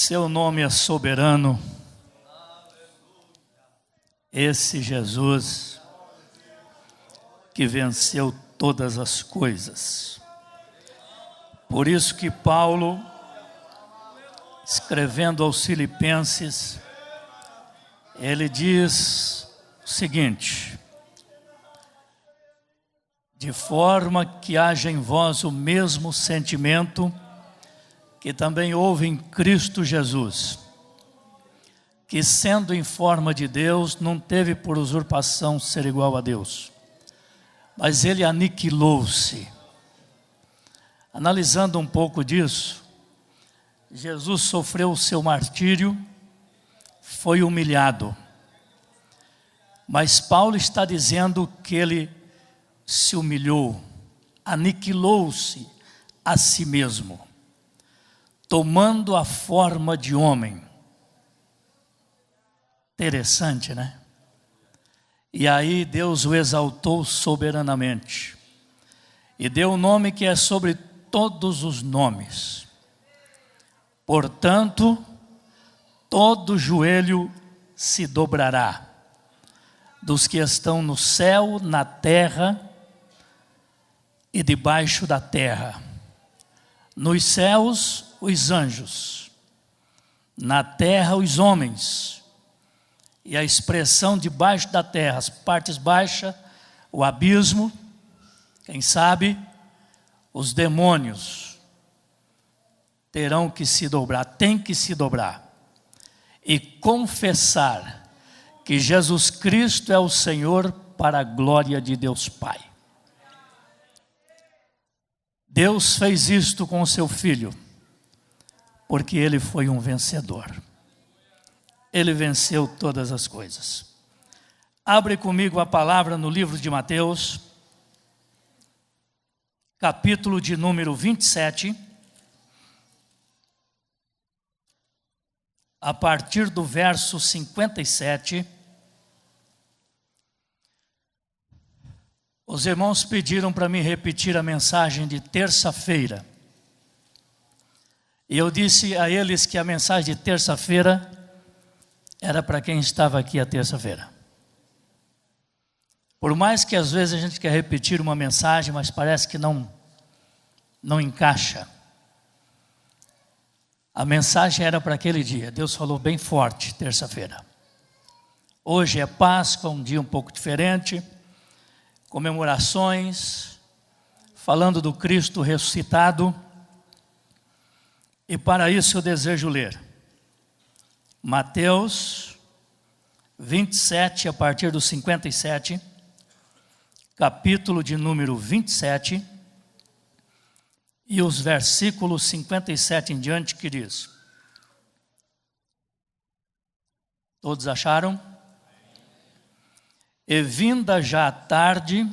Seu nome é soberano. Esse Jesus que venceu todas as coisas. Por isso que Paulo, escrevendo aos Filipenses, ele diz o seguinte: de forma que haja em vós o mesmo sentimento que também houve em Cristo Jesus, que sendo em forma de Deus, não teve por usurpação ser igual a Deus, mas ele aniquilou-se. Analisando um pouco disso, Jesus sofreu o seu martírio, foi humilhado, mas Paulo está dizendo que ele se humilhou, aniquilou-se a si mesmo, tomando a forma de homem. Interessante, né? E aí Deus o exaltou soberanamente e deu o nome que é sobre todos os nomes. Portanto, todo joelho se dobrará, dos que estão no céu, na terra e debaixo da terra. Nos céus, os anjos, na terra, os homens. E a expressão debaixo da terra, as partes baixas, o abismo, quem sabe, os demônios terão que se dobrar, tem que se dobrar e confessar que Jesus Cristo é o Senhor para a glória de Deus Pai. Deus fez isto com o seu Filho, porque Ele foi um vencedor. Ele venceu todas as coisas. Abre comigo a palavra no livro de Mateus, capítulo de número 27, a partir do verso 57. Os irmãos pediram para mim repetir a mensagem de terça-feira. E eu disse a eles que a mensagem de terça-feira era para quem estava aqui a terça-feira. Por mais que às vezes a gente quer repetir uma mensagem, mas parece que não encaixa. A mensagem era para aquele dia. Deus falou bem forte, terça-feira. Hoje é Páscoa, um dia um pouco diferente. Comemorações, falando do Cristo ressuscitado. E para isso eu desejo ler Mateus 27, a partir do 57, capítulo de número 27, e os versículos 57 em diante, que diz: todos acharam? E vinda já a tarde,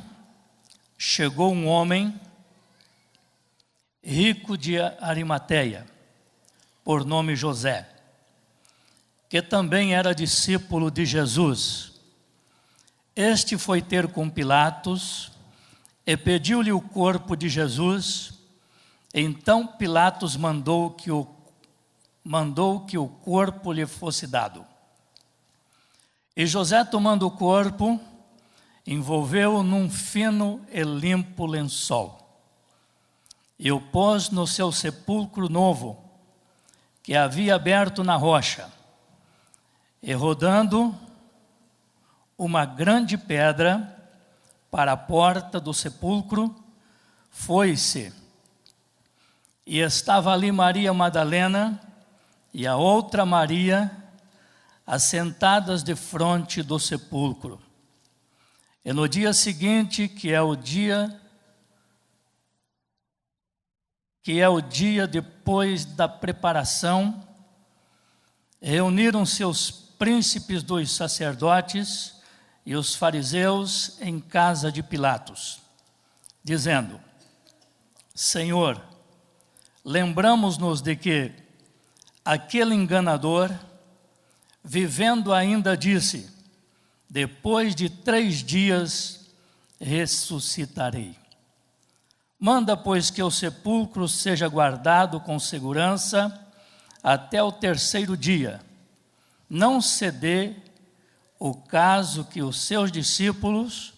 chegou um homem rico de Arimateia, por nome José, que também era discípulo de Jesus. Este foi ter com Pilatos e pediu-lhe o corpo de Jesus. Então Pilatos mandou que o corpo lhe fosse dado. E José, tomando o corpo, envolveu-o num fino e limpo lençol e o pôs no seu sepulcro novo, que havia aberto na rocha. E rodando uma grande pedra para a porta do sepulcro, foi-se. E estava ali Maria Madalena e a outra Maria, assentadas defronte do sepulcro. E no dia seguinte, que é o dia depois da preparação, reuniram-se os príncipes dos sacerdotes e os fariseus em casa de Pilatos, dizendo: Senhor, lembramos-nos de que aquele enganador, vivendo ainda, disse: depois de 3 dias ressuscitarei. Manda, pois, que o sepulcro seja guardado com segurança até o terceiro dia. Não se dê o caso que os seus discípulos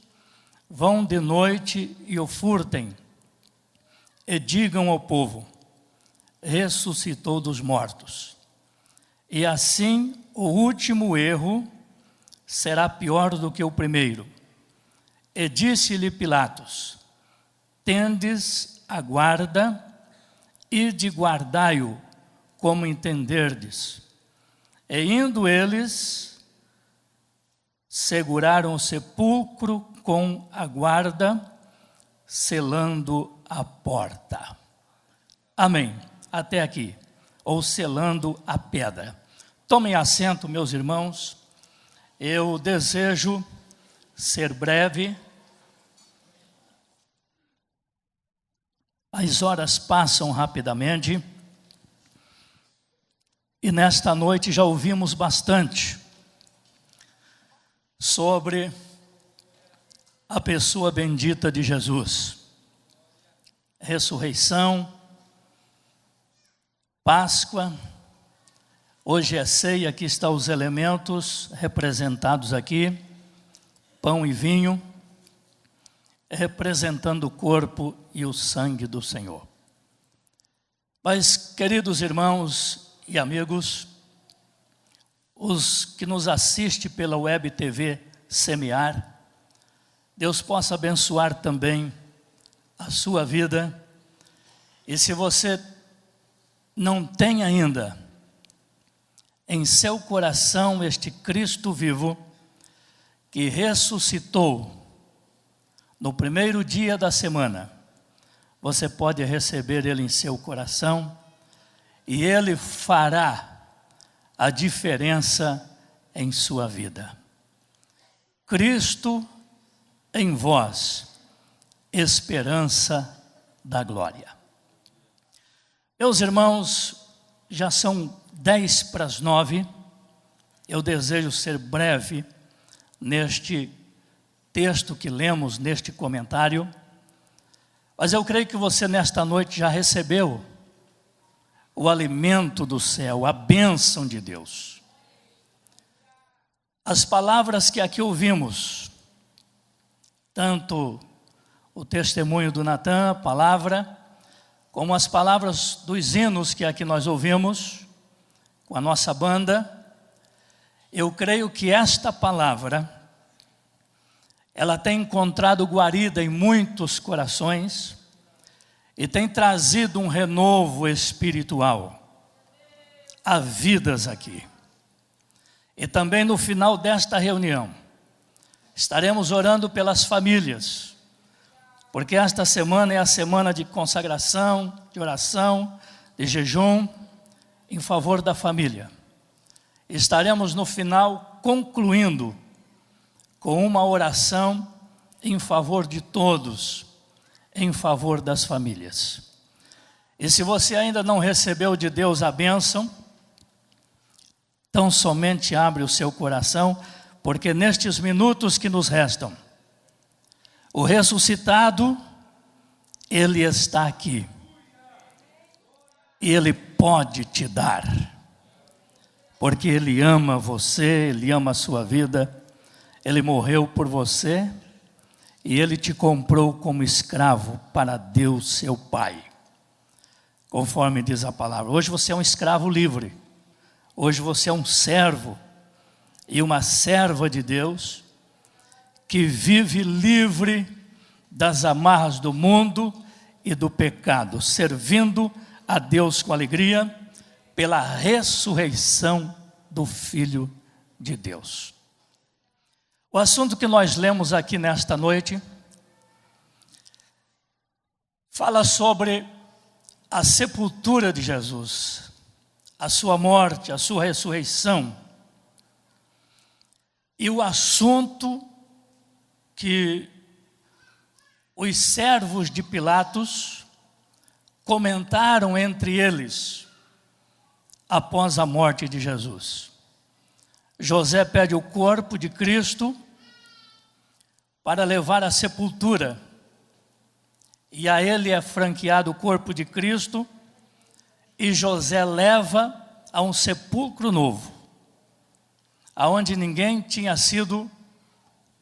vão de noite e o furtem, e digam ao povo: ressuscitou dos mortos. E assim o último erro será pior do que o primeiro. E disse-lhe Pilatos: tendes a guarda, ide guardai-o como entenderdes. E indo eles, seguraram o sepulcro com a guarda, selando a porta. Amém. Até aqui. Ou selando a pedra. Tomem assento, meus irmãos. Eu desejo ser breve. As horas passam rapidamente. E nesta noite já ouvimos bastante sobre a pessoa bendita de Jesus. Ressurreição, Páscoa, hoje é ceia, aqui estão os elementos representados aqui, pão e vinho, representando o corpo e o sangue do Senhor. Mas, queridos irmãos e amigos, os que nos assistem pela Web TV Semear, Deus possa abençoar também a sua vida. E se você não tem ainda em seu coração este Cristo vivo, que ressuscitou no primeiro dia da semana, você pode receber Ele em seu coração, e Ele fará a diferença em sua vida. Cristo em vós, esperança da glória. Meus irmãos, já são 8:50. Eu desejo ser breve neste texto que lemos, neste comentário. Mas eu creio que você nesta noite já recebeu o alimento do céu, a bênção de Deus. As palavras que aqui ouvimos, tanto o testemunho do Natan, a palavra, como as palavras dos hinos que aqui nós ouvimos, com a nossa banda, eu creio que esta palavra, ela tem encontrado guarida em muitos corações, e tem trazido um renovo espiritual a vidas aqui. E também no final desta reunião, estaremos orando pelas famílias, porque esta semana é a semana de consagração, de oração, de jejum, em favor da família. Estaremos no final concluindo com uma oração em favor de todos, em favor das famílias. E se você ainda não recebeu de Deus a bênção, tão somente abre o seu coração, porque nestes minutos que nos restam, o ressuscitado, Ele está aqui, e Ele pode te dar, porque Ele ama você, Ele ama a sua vida, Ele morreu por você, e Ele te comprou como escravo para Deus, seu Pai. Conforme diz a palavra. Hoje você é um escravo livre. Hoje você é um servo e uma serva de Deus, que vive livre das amarras do mundo e do pecado, servindo a Deus com alegria, pela ressurreição do Filho de Deus. O assunto que nós lemos aqui nesta noite fala sobre a sepultura de Jesus, a sua morte, a sua ressurreição. E o assunto que os servos de Pilatos comentaram entre eles após a morte de Jesus. José pede o corpo de Cristo para levar à sepultura, e a ele é franqueado o corpo de Cristo, e José leva a um sepulcro novo, aonde ninguém tinha sido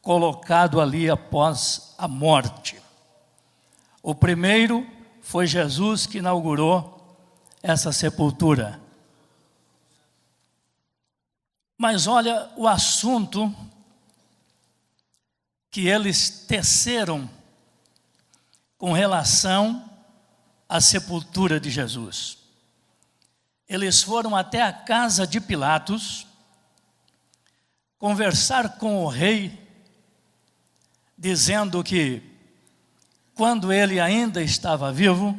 colocado ali após a morte. O primeiro foi Jesus que inaugurou essa sepultura. Mas olha o assunto que eles teceram com relação à sepultura de Jesus. Eles foram até a casa de Pilatos conversar com o rei, dizendo que quando ele ainda estava vivo,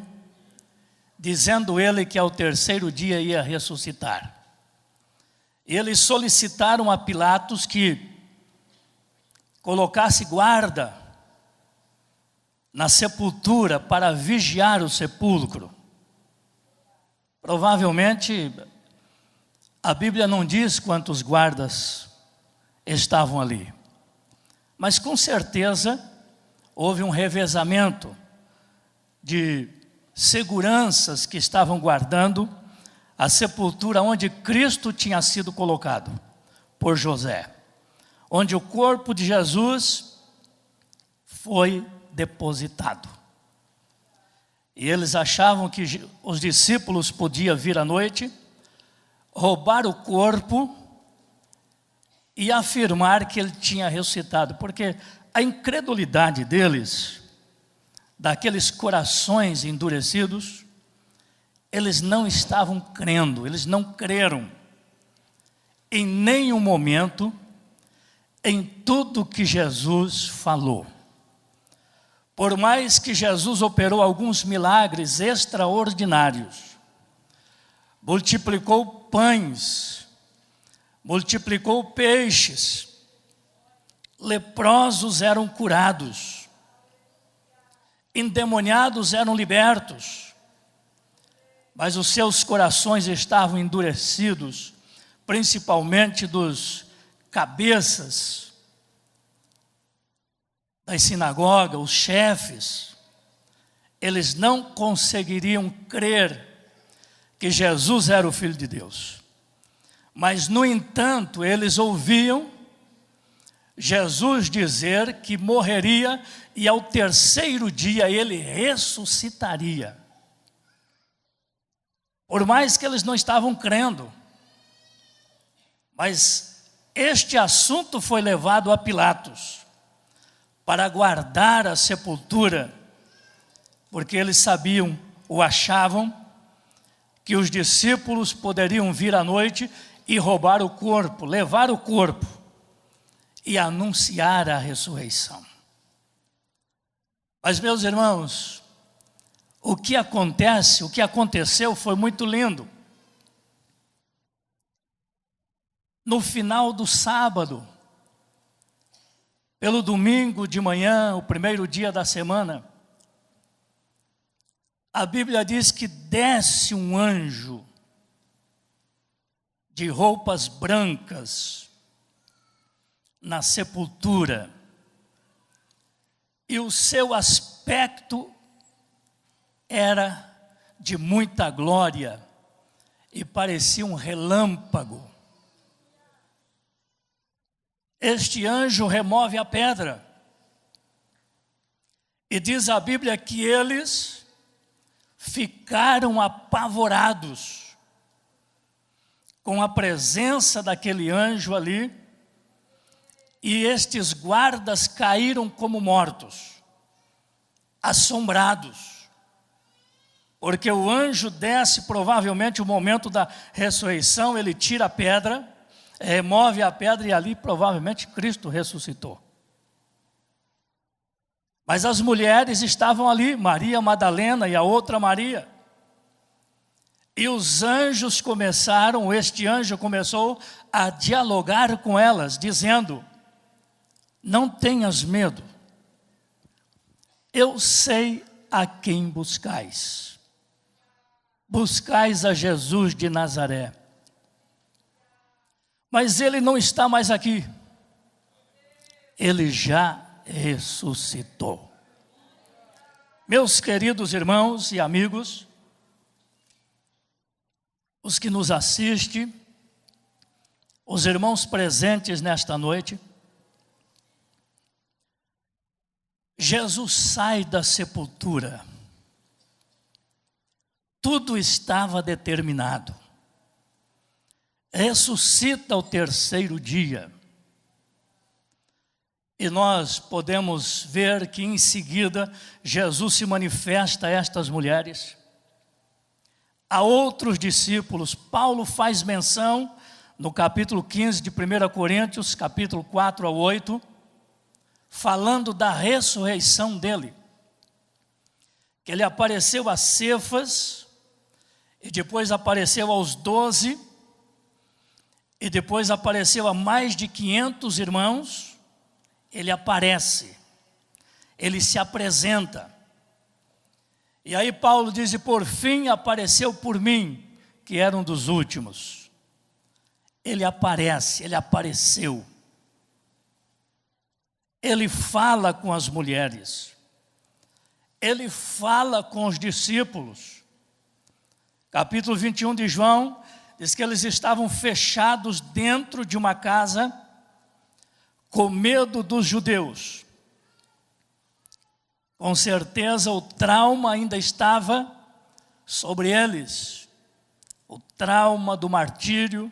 dizendo ele que ao terceiro dia ia ressuscitar. Eles solicitaram a Pilatos que colocasse guarda na sepultura para vigiar o sepulcro. Provavelmente, a Bíblia não diz quantos guardas estavam ali, mas com certeza houve um revezamento de seguranças que estavam guardando a sepultura onde Cristo tinha sido colocado por José, onde o corpo de Jesus foi depositado. E eles achavam que os discípulos podiam vir à noite, roubar o corpo e afirmar que ele tinha ressuscitado, porque a incredulidade deles, daqueles corações endurecidos, eles não estavam crendo, eles não creram em nenhum momento em tudo que Jesus falou. Por mais que Jesus operou alguns milagres extraordinários, multiplicou pães, multiplicou peixes, leprosos eram curados, endemoniados eram libertos, mas os seus corações estavam endurecidos, principalmente dos cabeças das sinagogas, os chefes. Eles não conseguiriam crer que Jesus era o Filho de Deus. Mas, no entanto, eles ouviam Jesus dizer que morreria e ao terceiro dia ele ressuscitaria. Por mais que eles não estavam crendo, mas este assunto foi levado a Pilatos para guardar a sepultura, porque eles sabiam ou achavam que os discípulos poderiam vir à noite e roubar o corpo, levar o corpo e anunciar a ressurreição. Mas, meus irmãos, o que aconteceu foi muito lindo. No final do sábado, pelo domingo de manhã, o primeiro dia da semana, a Bíblia diz que desce um anjo de roupas brancas na sepultura, e o seu aspecto era de muita glória e parecia um relâmpago. Este anjo remove a pedra e diz a Bíblia que eles ficaram apavorados com a presença daquele anjo ali, e estes guardas caíram como mortos, assombrados, porque o anjo desce, provavelmente no momento da ressurreição, ele tira a pedra, remove a pedra, e ali provavelmente Cristo ressuscitou. Mas as mulheres estavam ali, Maria Madalena e a outra Maria. E este anjo começou a dialogar com elas, dizendo: não tenhas medo, eu sei a quem buscais. Buscais a Jesus de Nazaré. Mas ele não está mais aqui. Ele já ressuscitou. Meus queridos irmãos e amigos, os que nos assistem, os irmãos presentes nesta noite. Jesus sai da sepultura. Tudo estava determinado. Ressuscita ao terceiro dia. E nós podemos ver que em seguida Jesus se manifesta a estas mulheres, a outros discípulos. Paulo faz menção no capítulo 15 de 1 Coríntios, capítulo 4 a 8, falando da ressurreição dele. Que ele apareceu a Cefas, e depois apareceu aos 12, e depois apareceu a mais de 500 irmãos. Ele aparece, ele se apresenta. E aí Paulo diz: e por fim apareceu por mim, que era um dos últimos. Ele aparece, ele apareceu. Ele fala com as mulheres. Ele fala com os discípulos. Capítulo 21 de João diz que eles estavam fechados dentro de uma casa, com medo dos judeus. Com certeza o trauma ainda estava sobre eles. O trauma do martírio,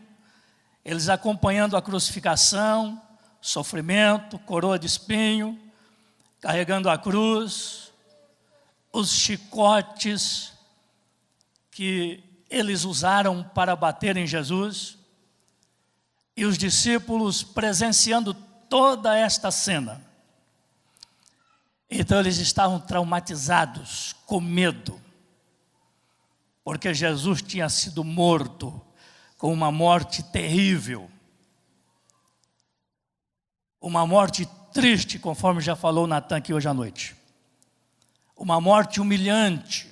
eles acompanhando a crucificação, sofrimento, coroa de espinho, carregando a cruz, os chicotes que eles usaram para bater em Jesus, e os discípulos presenciando toda esta cena. Então eles estavam traumatizados, com medo, porque Jesus tinha sido morto com uma morte terrível, uma morte triste, conforme já falou Natan aqui hoje à noite, uma morte humilhante,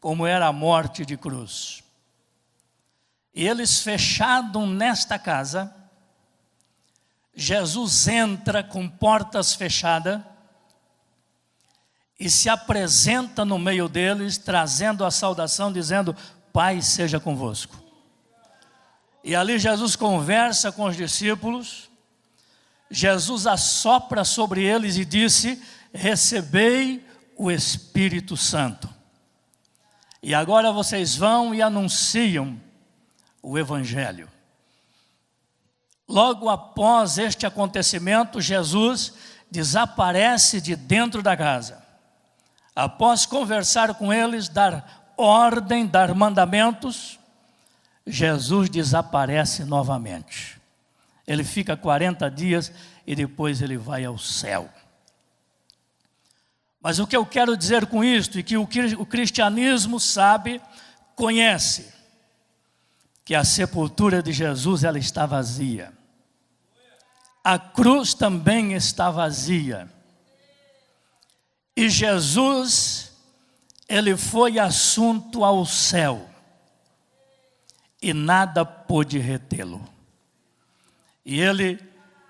como era a morte de cruz. E eles fechados nesta casa, Jesus entra com portas fechadas e se apresenta no meio deles, trazendo a saudação, dizendo: paz seja convosco. E ali Jesus conversa com os discípulos, Jesus assopra sobre eles e disse: recebei o Espírito Santo. E agora vocês vão e anunciam o Evangelho. Logo após este acontecimento, Jesus desaparece de dentro da casa. Após conversar com eles, dar ordem, dar mandamentos, Jesus desaparece novamente. Ele fica 40 dias e depois ele vai ao céu. Mas o que eu quero dizer com isto, e que o cristianismo sabe, conhece, que a sepultura de Jesus ela está vazia. A cruz também está vazia. E Jesus, ele foi assunto ao céu. E nada pôde retê-lo. E ele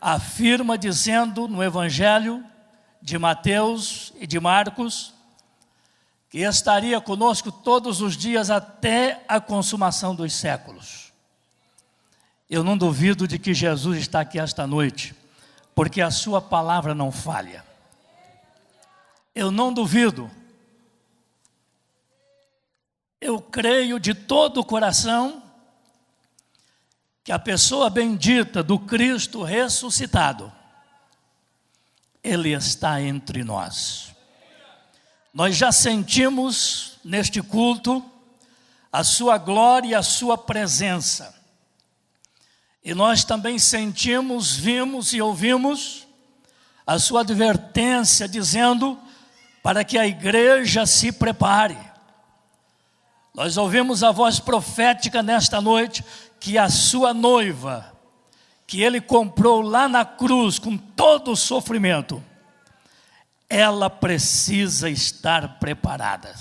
afirma dizendo no Evangelho de Mateus e de Marcos, que estaria conosco todos os dias até a consumação dos séculos. Eu não duvido de que Jesus está aqui esta noite, porque a sua palavra não falha. Eu não duvido. Eu creio de todo o coração que a pessoa bendita do Cristo ressuscitado, Ele está entre nós. Nós já sentimos neste culto a sua glória e a sua presença. E nós também sentimos, vimos e ouvimos a sua advertência dizendo para que a igreja se prepare. Nós ouvimos a voz profética nesta noite que a sua noiva, que ele comprou lá na cruz com todo o sofrimento, ela precisa estar preparada.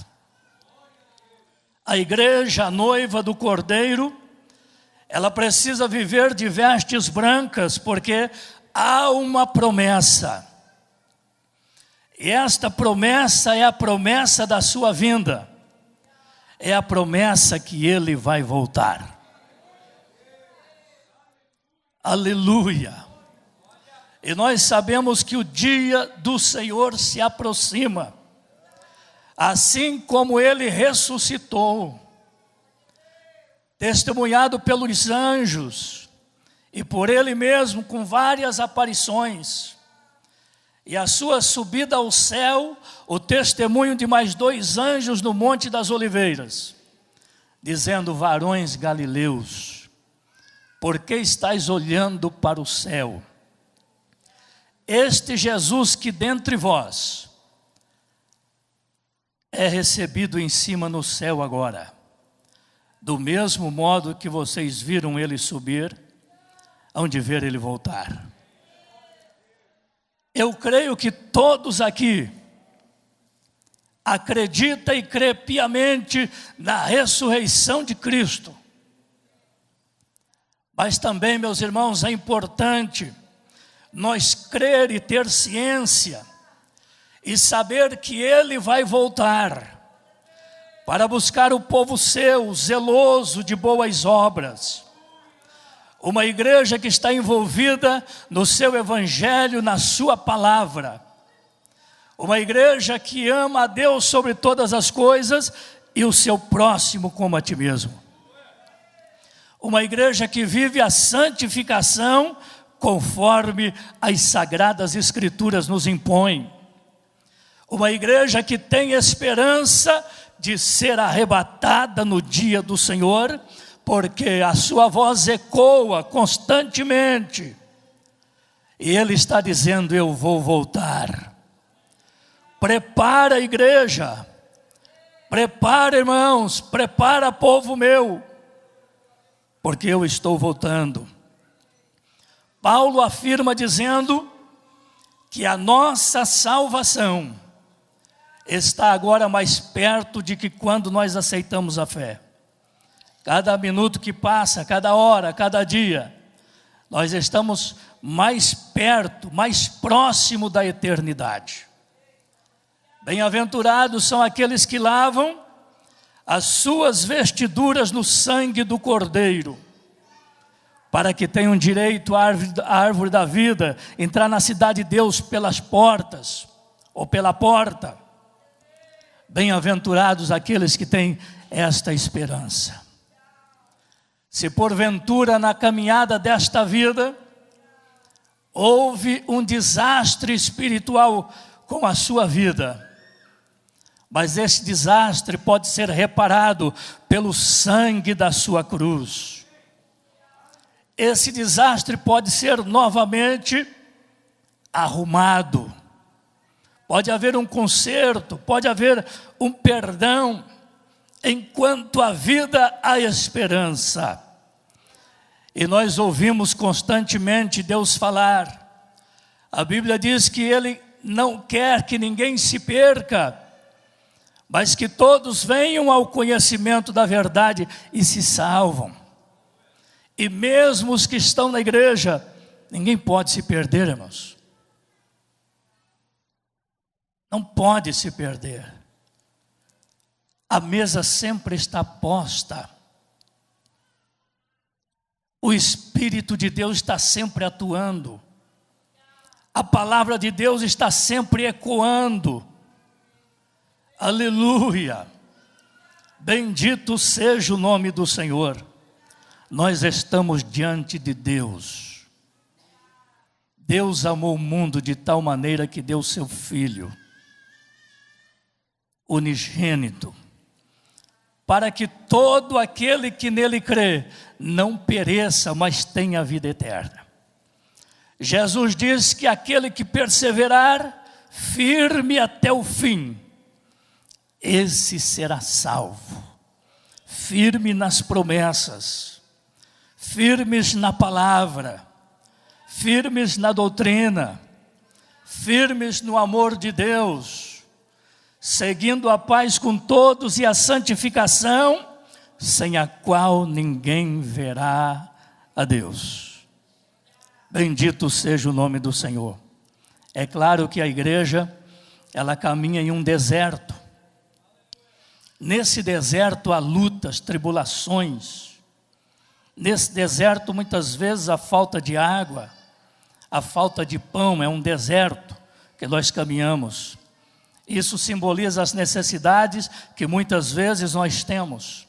A igreja, a noiva do Cordeiro, ela precisa viver de vestes brancas, porque há uma promessa. E esta promessa é a promessa da sua vinda. é a promessa que Ele vai voltar. Aleluia! E nós sabemos que o dia do Senhor se aproxima. Assim como Ele ressuscitou, testemunhado pelos anjos, e por Ele mesmo com várias aparições, e a sua subida ao céu, o testemunho de mais 2 anjos no Monte das Oliveiras, dizendo: varões galileus, por que estáis olhando para o céu? Este Jesus que dentre vós é recebido em cima no céu agora, do mesmo modo que vocês viram Ele subir, hão de ver Ele voltar. Eu creio que todos aqui acreditam e crê piamente na ressurreição de Cristo. Mas também, meus irmãos, é importante nós crer e ter ciência e saber que Ele vai voltar para buscar o povo seu, zeloso de boas obras. Uma igreja que está envolvida no seu evangelho, na sua palavra. Uma igreja que ama a Deus sobre todas as coisas e o seu próximo como a ti mesmo. Uma igreja que vive a santificação conforme as sagradas escrituras nos impõem. Uma igreja que tem esperança de ser arrebatada no dia do Senhor, porque a sua voz ecoa constantemente. E Ele está dizendo: eu vou voltar. Prepara a igreja, prepara, irmãos, prepara, povo meu, porque eu estou voltando. Paulo afirma dizendo que a nossa salvação está agora mais perto de que quando nós aceitamos a fé. Cada minuto que passa, cada hora, cada dia, nós estamos mais perto, mais próximo da eternidade. Bem-aventurados são aqueles que lavam as suas vestiduras no sangue do Cordeiro, para que tenham direito à árvore da vida, entrar na cidade de Deus pelas portas, ou pela porta. Bem-aventurados aqueles que têm esta esperança. Se porventura na caminhada desta vida, houve um desastre espiritual com a sua vida, mas esse desastre pode ser reparado pelo sangue da sua cruz. Esse desastre pode ser novamente arrumado. Pode haver um conserto, pode haver um perdão. Enquanto a vida, há esperança. E nós ouvimos constantemente Deus falar. A Bíblia diz que Ele não quer que ninguém se perca, mas que todos venham ao conhecimento da verdade e se salvam. E mesmo os que estão na igreja, ninguém pode se perder, irmãos. Não pode se perder. A mesa sempre está posta. O Espírito de Deus está sempre atuando. A palavra de Deus está sempre ecoando. Aleluia! Bendito seja o nome do Senhor. Nós estamos diante de Deus. Deus amou o mundo de tal maneira que deu seu Filho unigênito, para que todo aquele que nele crê não pereça, mas tenha vida eterna. Jesus diz que aquele que perseverar firme até o fim, esse será salvo. Firme nas promessas, firmes na palavra, firmes na doutrina, firmes no amor de Deus, seguindo a paz com todos e a santificação, sem a qual ninguém verá a Deus. Bendito seja o nome do Senhor. É claro que a igreja, ela caminha em um deserto. Nesse deserto há lutas, tribulações. Nesse deserto muitas vezes a falta de água, a falta de pão, é um deserto que nós caminhamos. Isso simboliza as necessidades que muitas vezes nós temos.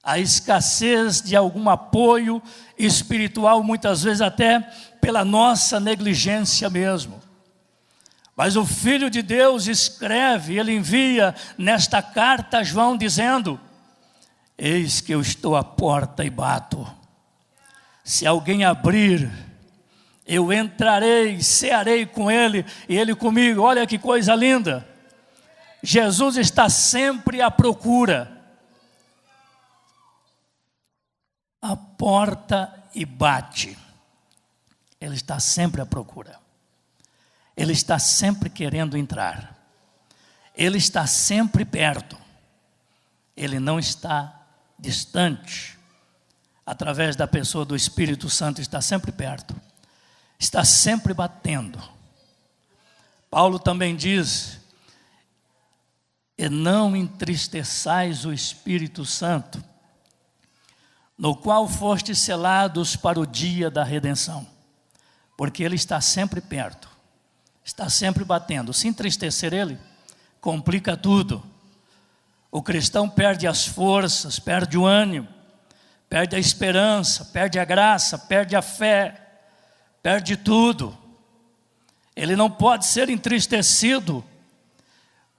A escassez de algum apoio espiritual, muitas vezes até pela nossa negligência mesmo. Mas o Filho de Deus escreve, ele envia nesta carta a João dizendo: eis que eu estou à porta e bato. Se alguém abrir, eu entrarei, cearei com ele e ele comigo. Olha que coisa linda. Jesus está sempre à procura. A porta e bate. Ele está sempre à procura. Ele está sempre querendo entrar. Ele está sempre perto. Ele não está distante. Através da pessoa do Espírito Santo, está sempre perto. Está sempre batendo. Paulo também diz: e não entristeçais o Espírito Santo, no qual fostes selados para o dia da redenção. Porque ele está sempre perto, está sempre batendo. Se entristecer ele, complica tudo. O cristão perde as forças, perde o ânimo, perde a esperança, perde a graça, perde a fé, perde tudo. Ele não pode ser entristecido,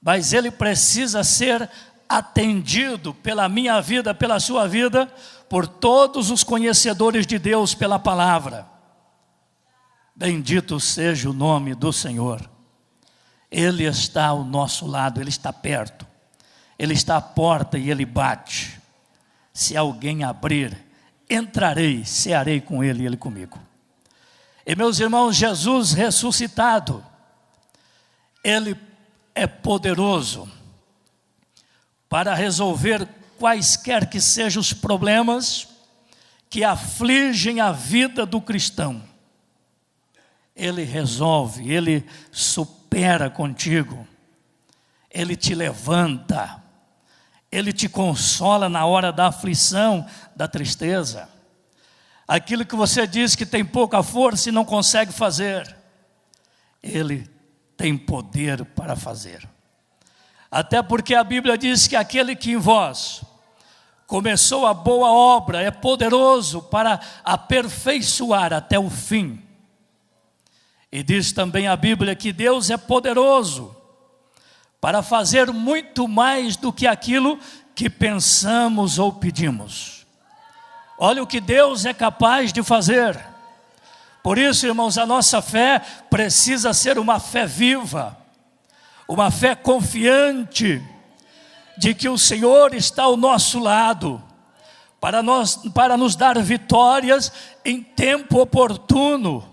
mas ele precisa ser atendido pela minha vida, pela sua vida, por todos os conhecedores de Deus pela palavra. Bendito seja o nome do Senhor. Ele está ao nosso lado, ele está perto. Ele está à porta e ele bate. Se alguém abrir, entrarei, cearei com ele e ele comigo. E meus irmãos, Jesus ressuscitado, ele é poderoso para resolver quaisquer que sejam os problemas que afligem a vida do cristão. Ele resolve, ele supera contigo, ele te levanta, ele te consola na hora da aflição, da tristeza. Aquilo que você diz que tem pouca força e não consegue fazer, ele tem poder para fazer. Até porque a Bíblia diz que aquele que em vós começou a boa obra é poderoso para aperfeiçoar até o fim. E diz também a Bíblia que Deus é poderoso para fazer muito mais do que aquilo que pensamos ou pedimos. Olha o que Deus é capaz de fazer. Por isso, irmãos, a nossa fé precisa ser uma fé viva, uma fé confiante de que o Senhor está ao nosso lado para nos dar vitórias em tempo oportuno,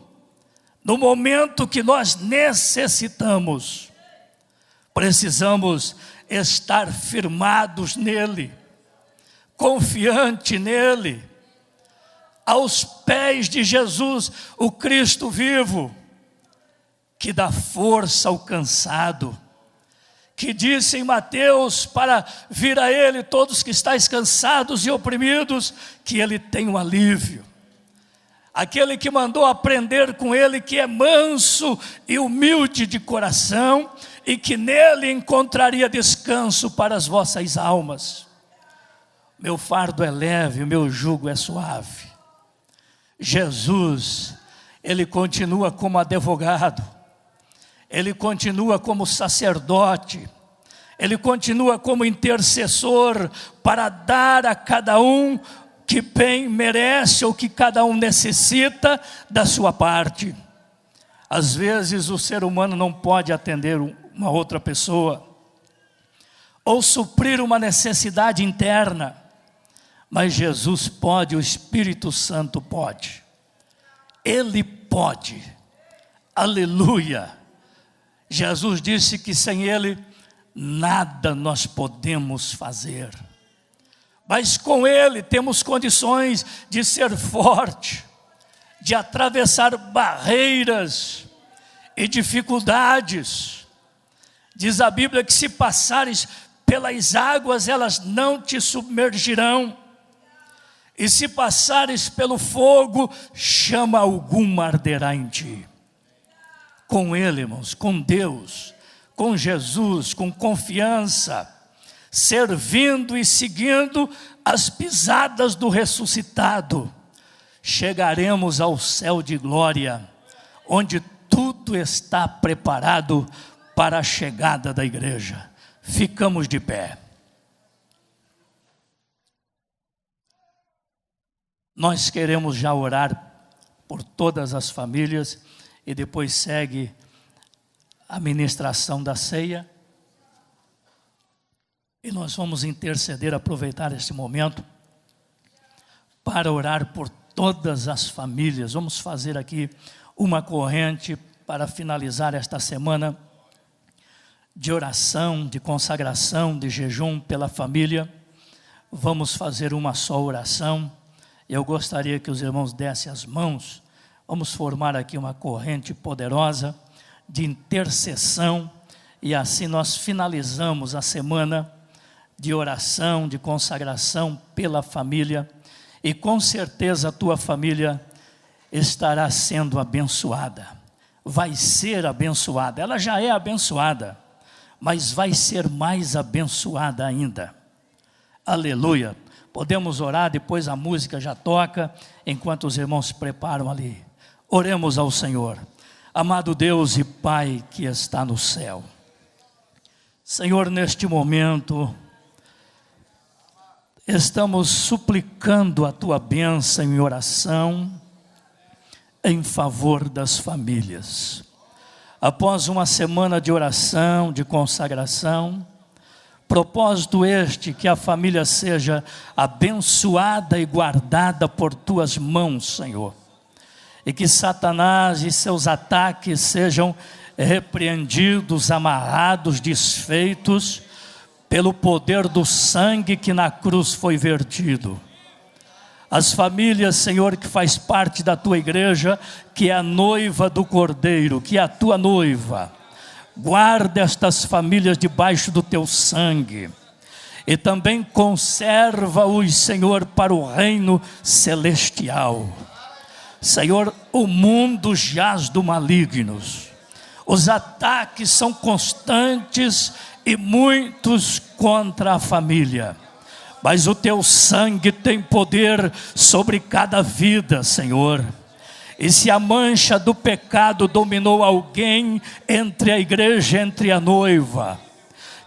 no momento que nós necessitamos. Precisamos estar firmados nele, confiante nele, aos pés de Jesus, o Cristo vivo, que dá força ao cansado, que disse em Mateus para vir a ele todos que estáis cansados e oprimidos, que ele tem um alívio. Aquele que mandou aprender com ele, que é manso e humilde de coração, e que nele encontraria descanso para as vossas almas. Meu fardo é leve, o meu jugo é suave. Jesus, ele continua como advogado, ele continua como sacerdote, ele continua como intercessor para dar a cada um que bem merece ou que cada um necessita da sua parte. Às vezes o ser humano não pode atender uma outra pessoa ou suprir uma necessidade interna, mas Jesus pode, o Espírito Santo pode. Ele pode. Aleluia. Jesus disse que sem ele nada nós podemos fazer. Mas com ele temos condições de ser forte, de atravessar barreiras e dificuldades. Diz a Bíblia que se passares pelas águas elas não te submergirão, e se passares pelo fogo, chama alguma arderá em ti. Com Ele, irmãos, com Deus, com Jesus, com confiança, servindo e seguindo as pisadas do ressuscitado, chegaremos ao céu de glória, onde tudo está preparado para a chegada da igreja. Ficamos de pé. Nós queremos já orar por todas as famílias e depois segue a ministração da ceia. E nós vamos interceder, aproveitar esse momento para orar por todas as famílias. Vamos fazer aqui uma corrente para finalizar esta semana de oração, de consagração, de jejum pela família. Vamos fazer uma só oração. Eu gostaria que os irmãos dessem as mãos. Vamos formar aqui uma corrente poderosa de intercessão, e assim nós finalizamos a semana de oração, de consagração pela família, e com certeza a tua família estará sendo abençoada, vai ser abençoada. Ela já é abençoada, mas vai ser mais abençoada ainda. Aleluia. Podemos orar, depois a música já toca, enquanto os irmãos se preparam ali. Oremos ao Senhor. Amado Deus e Pai que está no céu, Senhor, neste momento estamos suplicando a tua bênção em oração em favor das famílias. Após uma semana de oração, de consagração, propósito este, que a família seja abençoada e guardada por tuas mãos, Senhor, e que Satanás e seus ataques sejam repreendidos, amarrados, desfeitos, pelo poder do sangue que na cruz foi vertido. As famílias, Senhor, que faz parte da tua igreja, que é a noiva do Cordeiro, que é a tua noiva, guarda estas famílias debaixo do teu sangue, e também conserva-os, Senhor, para o reino celestial. Senhor, o mundo jaz do maligno, os ataques são constantes e muitos contra a família, mas o teu sangue tem poder sobre cada vida, Senhor. E se a mancha do pecado dominou alguém entre a igreja, entre a noiva,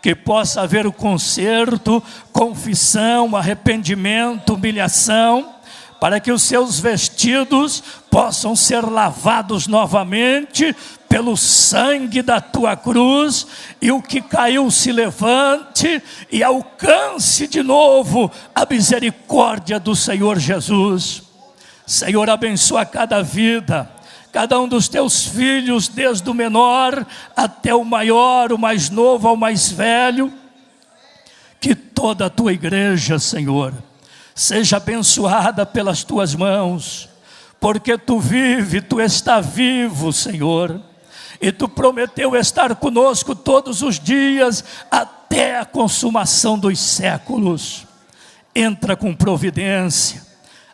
que possa haver o conserto, confissão, arrependimento, humilhação, para que os seus vestidos possam ser lavados novamente pelo sangue da tua cruz, e o que caiu se levante e alcance de novo a misericórdia do Senhor Jesus. Senhor, abençoa cada vida, cada um dos teus filhos, desde o menor até o maior, o mais novo ao mais velho, que toda a tua igreja, Senhor, seja abençoada pelas tuas mãos, porque tu vive, tu está vivo, Senhor, e tu prometeu estar conosco todos os dias, até a consumação dos séculos. Entra com providência,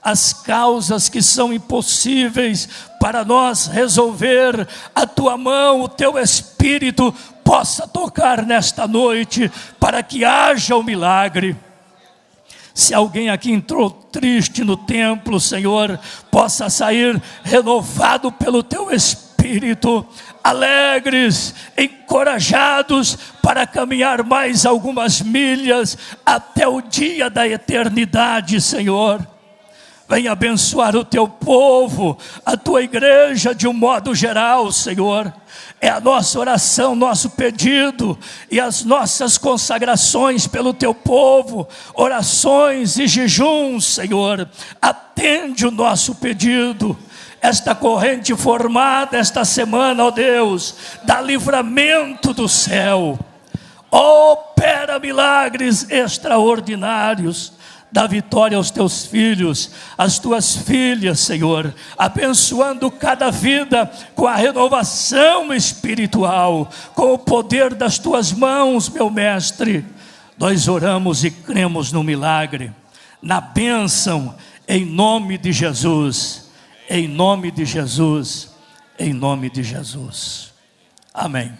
as causas que são impossíveis para nós resolver, a tua mão, o teu Espírito possa tocar nesta noite, para que haja o milagre. Se alguém aqui entrou triste no templo, Senhor, possa sair renovado pelo teu Espírito, alegres, encorajados para caminhar mais algumas milhas até o dia da eternidade, Senhor. Venha abençoar o teu povo, a tua igreja de um modo geral, Senhor. É a nossa oração, nosso pedido e as nossas consagrações pelo teu povo, orações e jejuns, Senhor. Atende o nosso pedido. Esta corrente formada esta semana, ó Deus, dá livramento do céu. Opera milagres extraordinários. Dá vitória aos teus filhos, às tuas filhas, Senhor, abençoando cada vida com a renovação espiritual, com o poder das tuas mãos, meu mestre. Nós oramos e cremos no milagre, na bênção, em nome de Jesus, em nome de Jesus, em nome de Jesus. Amém.